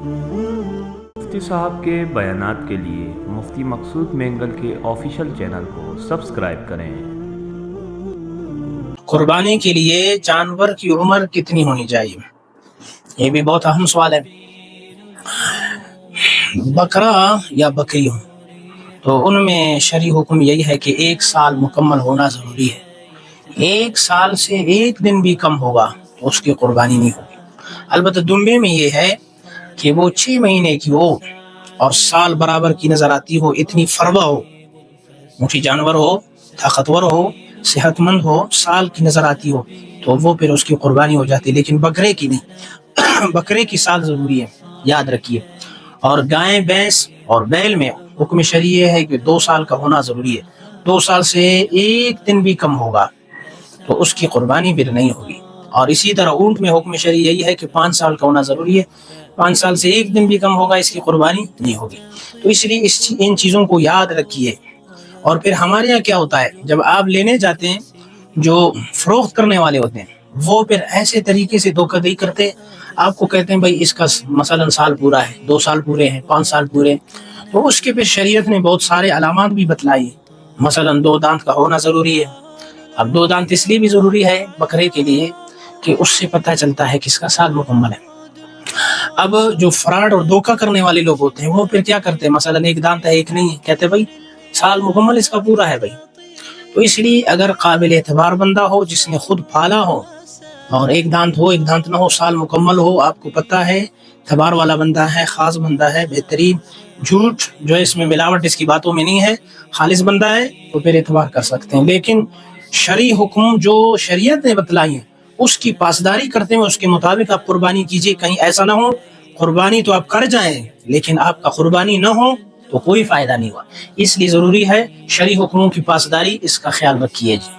مفتی صاحب کے بیانات کے لیے مفتی مقصود مینگل کے آفیشیل چینل کو سبسکرائب کریں۔ قربانی کے لیے جانور کی عمر کتنی ہونی چاہیے؟ یہ بھی بہت اہم سوال ہے۔ بکرا یا بکری ہو تو ان میں شرعی حکم یہی ہے کہ 1 سال مکمل ہونا ضروری ہے۔ 1 سال سے 1 دن بھی کم ہوگا تو اس کی قربانی نہیں ہوگی۔ البتہ دمبے میں یہ ہے کہ وہ 6 مہینے کی ہو اور سال برابر کی نظر آتی ہو، اتنی فروا ہو، موٹی جانور ہو، طاقتور ہو، صحت مند ہو، سال کی نظر آتی ہو تو وہ پھر اس کی قربانی ہو جاتی ہے، لیکن بکرے کی نہیں۔ بکرے کی سال ضروری ہے، یاد رکھیے۔ اور گائے، بھینس اور بیل میں حکم شرعی یہ ہے کہ 2 سال کا ہونا ضروری ہے۔ 2 سال سے 1 دن بھی کم ہوگا تو اس کی قربانی پھر نہیں ہوگی۔ اور اسی طرح اونٹ میں حکم شرعی یہی ہے کہ 5 سال کا ہونا ضروری ہے۔ 5 سال سے 1 دن بھی کم ہوگا، اس کی قربانی نہیں ہوگی۔ تو اس لیے ان چیزوں کو یاد رکھیے۔ اور پھر ہمارے یہاں کیا ہوتا ہے، جب آپ لینے جاتے ہیں، جو فروخت کرنے والے ہوتے ہیں وہ پھر ایسے طریقے سے دھوکہ دہی کرتے ہیں، آپ کو کہتے ہیں بھائی اس کا مثلا سال پورا ہے، 2 سال پورے ہیں، 5 سال پورے ہیں، تو اس کے پھر شریعت نے بہت سارے علامات بھی بتلائی ہیں۔ مثلا 2 دانت کا ہونا ضروری ہے۔ اب 2 دانت اس لیے بھی ضروری ہے بکرے کے لیے کہ اس سے پتہ چلتا ہے کہ اس کا سال مکمل ہے۔ اب جو فراڈ اور دھوکہ کرنے والے لوگ ہوتے ہیں وہ پھر کیا کرتے ہیں، مثلا 1 دانت ہے 1 نہیں ہے، کہتے ہیں بھائی سال مکمل اس کا پورا ہے بھائی۔ تو اس لیے اگر قابل اعتبار بندہ ہو جس نے خود پالا ہو اور 1 دانت ہو 1 دانت نہ ہو، سال مکمل ہو، آپ کو پتہ ہے اعتبار والا بندہ ہے، خاص بندہ ہے، بہترین، جھوٹ جو ہے اس میں ملاوٹ اس کی باتوں میں نہیں ہے، خالص بندہ ہے، تو پھر اعتبار کر سکتے ہیں۔ لیکن شرعی حکم جو شریعت نے بتلائی ہیں اس کی پاسداری کرتے ہوئے اس کے مطابق آپ قربانی کیجیے۔ کہیں ایسا نہ ہو قربانی تو آپ کر جائیں لیکن آپ کا قربانی نہ ہو تو کوئی فائدہ نہیں ہوا۔ اس لیے ضروری ہے شرعی حکموں کی پاسداری، اس کا خیال رکھیے جی۔